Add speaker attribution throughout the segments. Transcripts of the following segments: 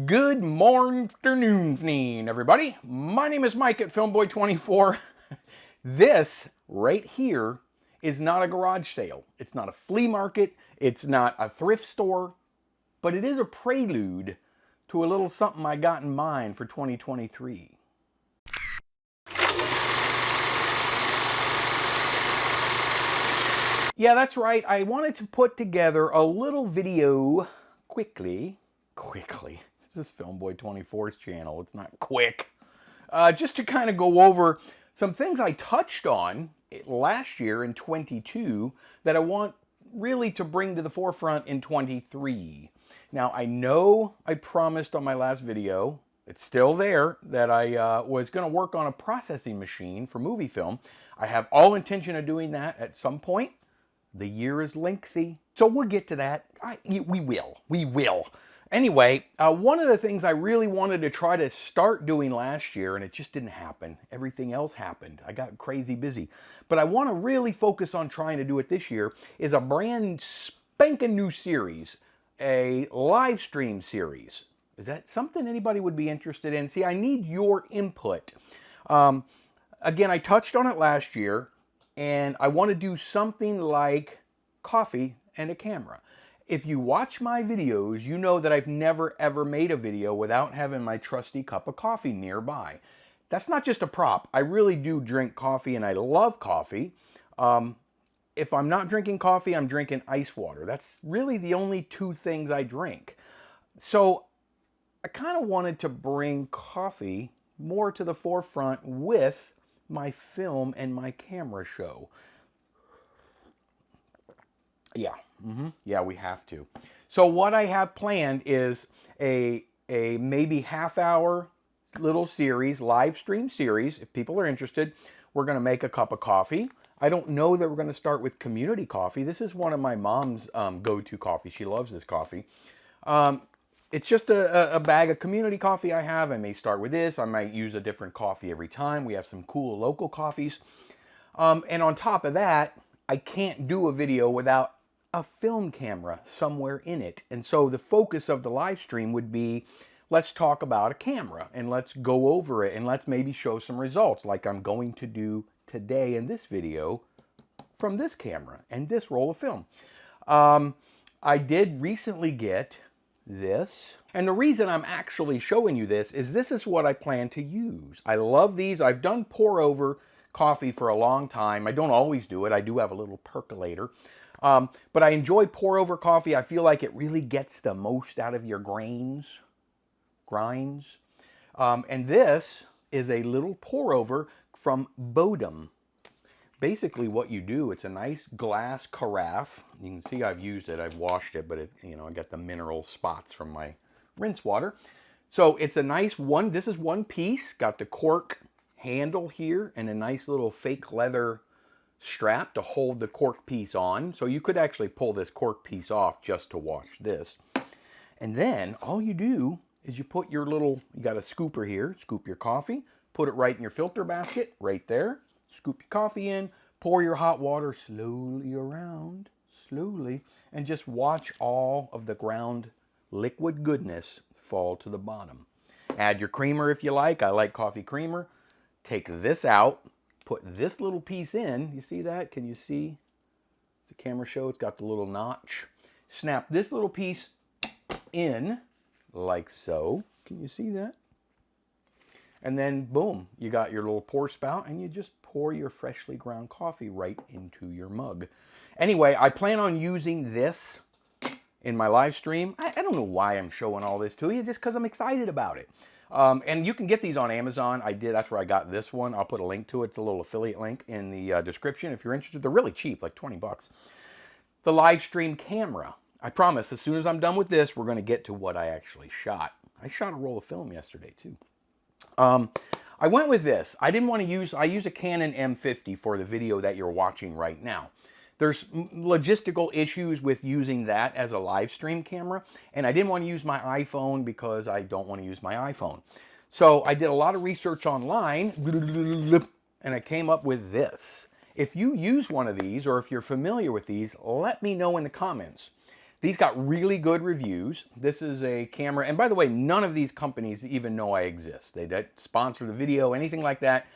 Speaker 1: Good morning, everybody. My name is Mike at Filmboy24. This right here is not a garage sale. It's not a flea market. It's not a thrift store. But it is a prelude to a little something I got in mind for 2023. Yeah, that's right. I wanted to put together a little video quickly. This is Filmboy24's channel. It's not quick. Just to kind of go over some things I touched on last year in 22 that I want really to bring to the forefront in 23. Now, I know I promised on my last video, it's still there, that I was going to work on a processing machine for movie film. I have all intention of doing that at some point. The year is lengthy, so we'll get to that. We will. Anyway, one of the things I really wanted to try to start doing last year, and it just didn't happen. Everything else happened. I got crazy busy. But I want to really focus on trying to do it this year, is a brand spanking new series, a live stream series. Is that something anybody would be interested in? See, I need your input. Again, I touched on it last year, and I want to do something like coffee and a camera. If you watch my videos, you know that I've never ever made a video without having my trusty cup of coffee nearby. That's not just a prop. I really do drink coffee, and I love coffee. If I'm not drinking coffee, I'm drinking ice water. That's really the only two things I drink. So I kind of wanted to bring coffee more to the forefront with my film and my camera show. Yeah, we have to. So what I have planned is a maybe half-hour little series, live stream series. If people are interested, we're going to make a cup of coffee. I don't know that we're going to start with community coffee. This is one of my mom's go-to coffee. She loves this coffee. It's just a bag of community coffee I have. I may start with this. I might use a different coffee every time. We have some cool local coffees. And on top of that, I can't do a video without a film camera somewhere in it. And so the focus of the live stream would be, let's talk about a camera and let's go over it and let's maybe show some results like I'm going to do today in this video from this camera and this roll of film. I did recently get this, and the reason I'm actually showing you this is what I plan to use. I love these. I've done pour over coffee for a long time. I don't always do it. I do have a little percolator, but I enjoy pour over coffee. I feel like it really gets the most out of your grinds. And this is a little pour over from Bodum. Basically what you do, it's a nice glass carafe. You can see I've used it, I've washed it, but I got the mineral spots from my rinse water. So it's a nice one, this is one piece, got the cork handle here and a nice little fake leather strap to hold the cork piece on. So you could actually pull this cork piece off just to wash this. And then all you do is you put your little, you got a scooper here, scoop your coffee, put it right in your filter basket, right there. Scoop your coffee in, pour your hot water slowly around, and just watch all of the ground liquid goodness fall to the bottom. Add your creamer if you like. I like coffee creamer. Take this out, put this little piece in. You see that? Can you see the camera show? It's got the little notch. Snap this little piece in like so. Can you see that? And then boom, you got your little pour spout and you just pour your freshly ground coffee right into your mug. Anyway, I plan on using this in my live stream. I don't know why I'm showing all this to you, just because I'm excited about it. And you can get these on Amazon. That's where I got this one. I'll put a link to it. It's a little affiliate link in the description if you're interested. They're really cheap, like 20 bucks. The live stream camera. I promise, as soon as I'm done with this, we're going to get to what I actually shot. I shot a roll of film yesterday, too. I went with this. I use a Canon M50 for the video that you're watching right now. There's logistical issues with using that as a live stream camera, and I didn't want to use my iPhone because I don't want to use my iPhone. So I did a lot of research online, and I came up with this. If you use one of these, or if you're familiar with these, let me know in the comments. These got really good reviews. This is a camera, and by the way, none of these companies even know I exist. They don't sponsor the video, anything like that.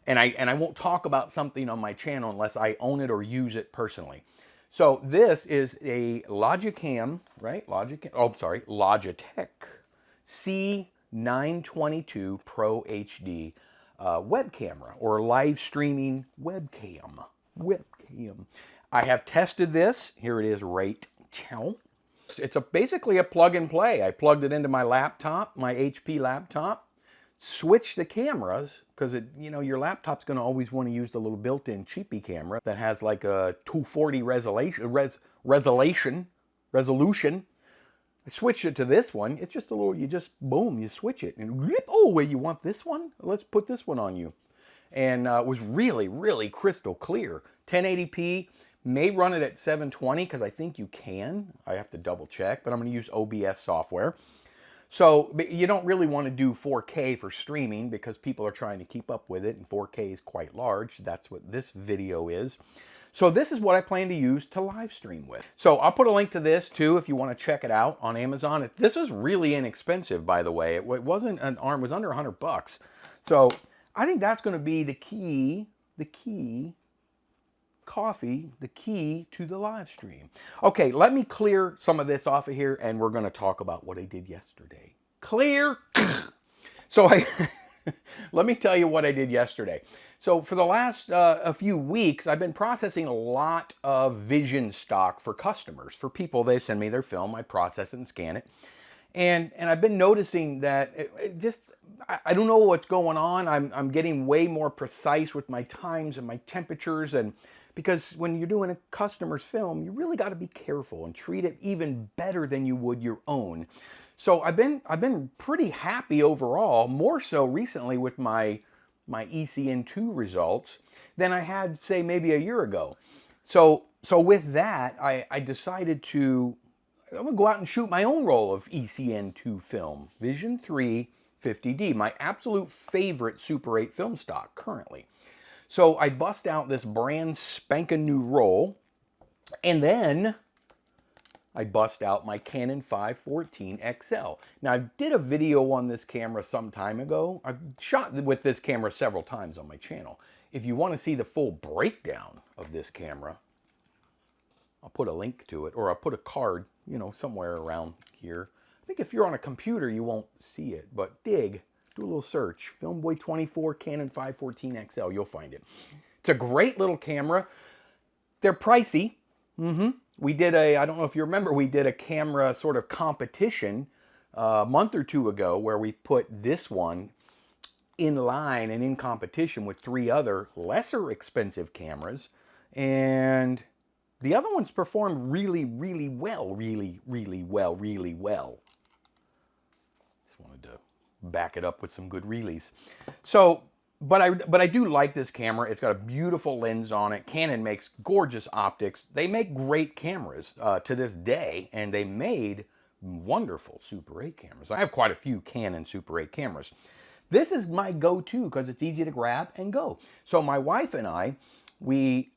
Speaker 1: And I won't talk about something on my channel unless I own it or use it personally. So this is a Logicam, right? Logitech C922 Pro HD web camera, or live streaming webcam. I have tested this. Here it is right now. It's basically a plug and play. I plugged it into my laptop, my HP laptop, switched the cameras, because your laptop's going to always want to use the little built-in cheapy camera that has like a 240 resolution. I switched it to this one. It's just a little, you switch it and oh, wait, you want this one? Let's put this one on you. And it was really, really crystal clear. 1080p, may run it at 720 because I think you can. I have to double check, but I'm going to use OBS software. So you don't really want to do 4K for streaming because people are trying to keep up with it, and 4K is quite large. That's what this video is. So this is what I plan to use to live stream with. So I'll put a link to this too if you want to check it out on Amazon. This was really inexpensive, by the way. It wasn't an arm, it was under $100. So I think that's going to be the key to the live stream. Okay, let me clear some of this off of here, and we're going to talk about what I did yesterday. Clear. So let me tell you what I did yesterday. So for the last a few weeks, I've been processing a lot of vision stock for customers. For people, they send me their film, I process it and scan it. And I've been noticing that I don't know what's going on. I'm getting way more precise with my times and my temperatures, and because when you're doing a customer's film, you really got to be careful and treat it even better than you would your own. So I've been pretty happy overall, more so recently with my ECN2 results than I had, say, maybe a year ago. So with that, I decided I'm going to go out and shoot my own roll of ECN2 film, Vision 3 50D, my absolute favorite Super 8 film stock currently. So I bust out this brand spanking new roll, and then I bust out my Canon 514 XL. Now, I did a video on this camera some time ago. I've shot with this camera several times on my channel. If you want to see the full breakdown of this camera, I'll put a link to it, or I'll put a card, somewhere around here. I think if you're on a computer, you won't see it, but do a little search. Filmboy24 Canon 514 XL, you'll find it. It's a great little camera. They're pricey. We did I don't know if you remember, we did a camera sort of competition a month or two ago where we put this one in line and in competition with 3 other lesser expensive cameras. And the other ones performed really, really well. Really, really well. Just wanted to back it up with some good realies. So, but I do like this camera. It's got a beautiful lens on it. Canon makes gorgeous optics. They make great cameras to this day, and they made wonderful Super 8 cameras. I have quite a few Canon Super 8 cameras. This is my go-to because it's easy to grab and go. So my wife and I, we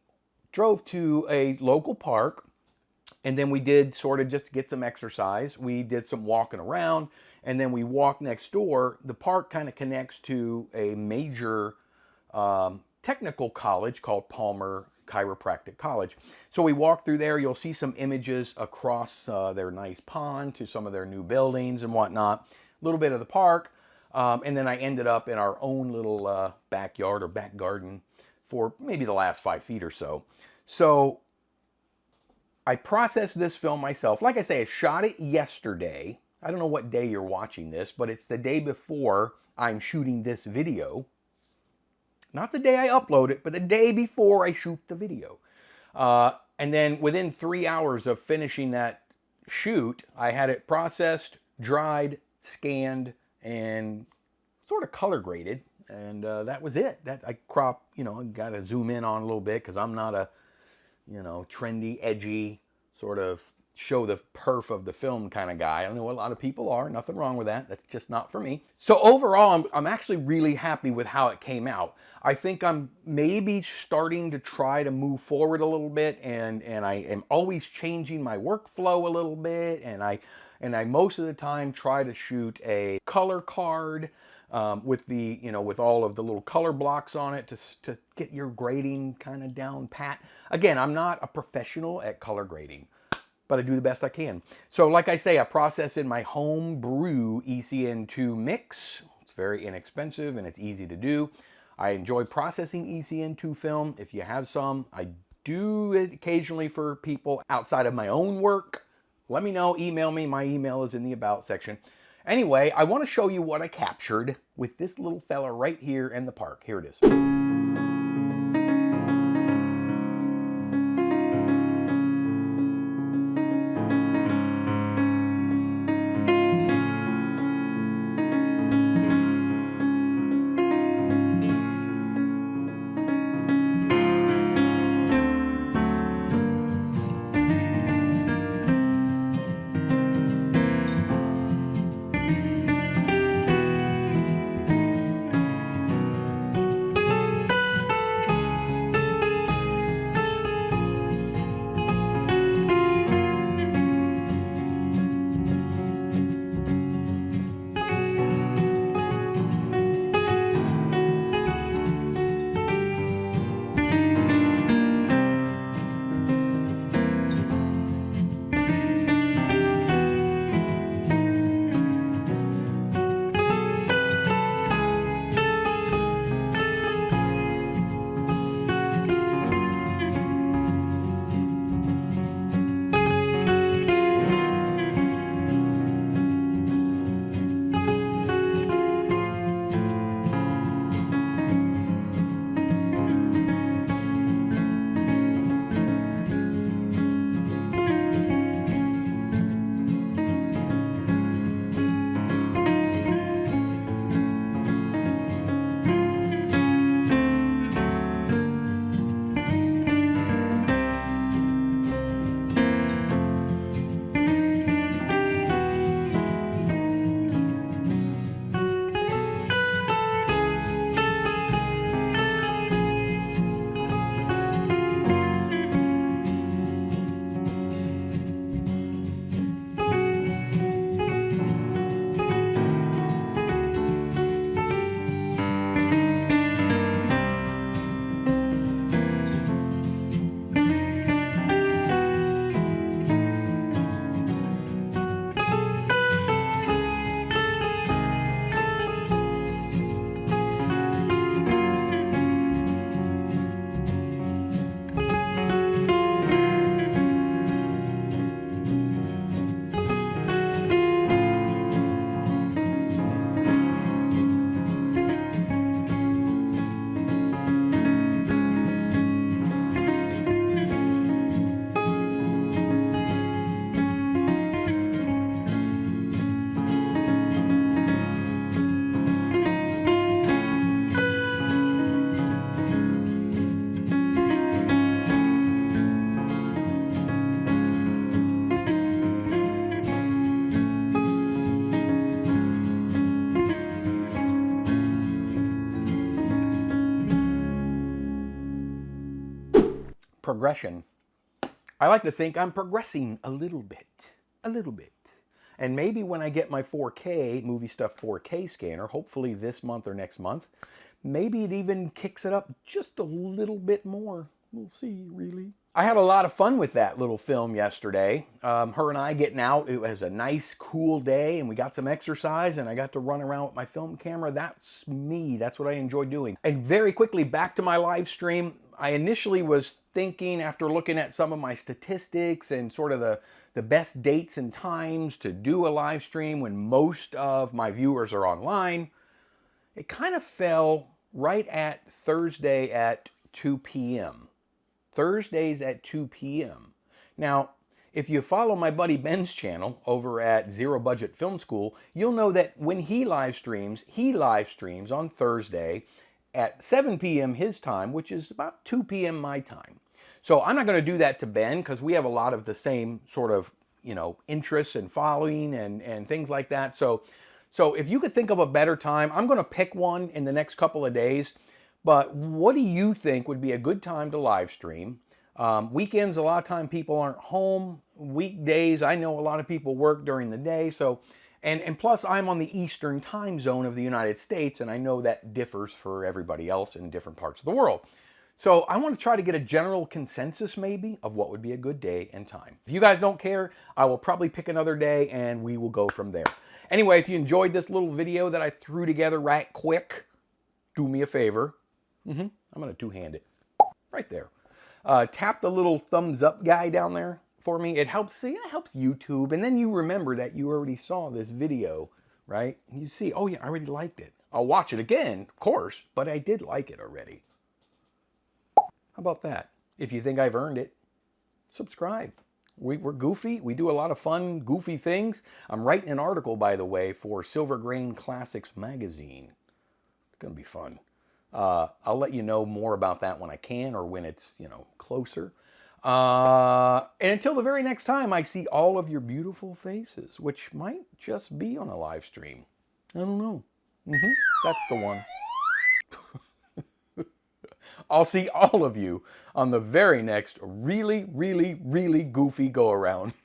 Speaker 1: drove to a local park, and then we did sort of just to get some exercise. We did some walking around, and then we walked next door. The park kind of connects to a major technical college called Palmer Chiropractic College. So we walked through there. You'll see some images across their nice pond to some of their new buildings and whatnot. A little bit of the park. And then I ended up in our own little backyard or back garden for maybe the last 5 feet or so. So I processed this film myself. Like I say, I shot it yesterday. I don't know what day you're watching this, but it's the day before I'm shooting this video. Not the day I upload it, but the day before I shoot the video. And then within 3 hours of finishing that shoot, I had it processed, dried, scanned, and sort of color graded. And that was it. That I crop, got to zoom in on a little bit because I'm not a, trendy, edgy, sort of show the perf of the film kind of guy. I know a lot of people are, nothing wrong with that. That's just not for me. So overall, I'm actually really happy with how it came out. I think I'm maybe starting to try to move forward a little bit, and I am always changing my workflow a little bit, and I most of the time try to shoot a color card with the, with all of the little color blocks on it to get your grading kind of down pat. Again, I'm not a professional at color grading, but I do the best I can. So like I say, I process in my home brew ECN2 mix. It's very inexpensive and it's easy to do. I enjoy processing ECN2 film. If you have some, I do it occasionally for people outside of my own work. Let me know, email me. My email is in the About section. Anyway, I want to show you what I captured with this little fella right here in the park. Here it is. Progression. I like to think I'm progressing a little bit. And maybe when I get my 4K, Movie Stuff 4K scanner, hopefully this month or next month, maybe it even kicks it up just a little bit more. We'll see, really. I had a lot of fun with that little film yesterday. Her and I getting out. It was a nice, cool day, and we got some exercise, and I got to run around with my film camera. That's me. That's what I enjoy doing. And very quickly, back to my live stream. I initially was thinking, after looking at some of my statistics and sort of the best dates and times to do a live stream when most of my viewers are online, it kind of fell right at Thursday at 2 p.m. Thursdays at 2 p.m. Now, if you follow my buddy Ben's channel over at Zero Budget Film School, you'll know that when he live streams on Thursday at 7 p.m. his time, which is about 2 p.m. my time. So I'm not going to do that to Ben because we have a lot of the same sort of interests and following and things like that. So if you could think of a better time, I'm going to pick one in the next couple of days. But what do you think would be a good time to live stream? Weekends, a lot of time people aren't home. Weekdays, I know a lot of people work during the day. So, and plus I'm on the Eastern time zone of the United States, and I know that differs for everybody else in different parts of the world. So I want to try to get a general consensus maybe of what would be a good day and time. If you guys don't care, I will probably pick another day and we will go from there. Anyway, if you enjoyed this little video that I threw together right quick, do me a favor. I'm going to two-hand it right there. Tap the little thumbs up guy down there for me. It helps YouTube. And then you remember that you already saw this video, right? You see, oh yeah, I already liked it. I'll watch it again, of course, but I did like it already. How about that? If you think I've earned it, subscribe. We're goofy. We do a lot of fun, goofy things. I'm writing an article, by the way, for Silver Grain Classics magazine. It's going to be fun. I'll let you know more about that when I can or when it's, closer. And until the very next time I see all of your beautiful faces, which might just be on a live stream. I don't know. That's the one. I'll see all of you on the very next really, really, really goofy go-around.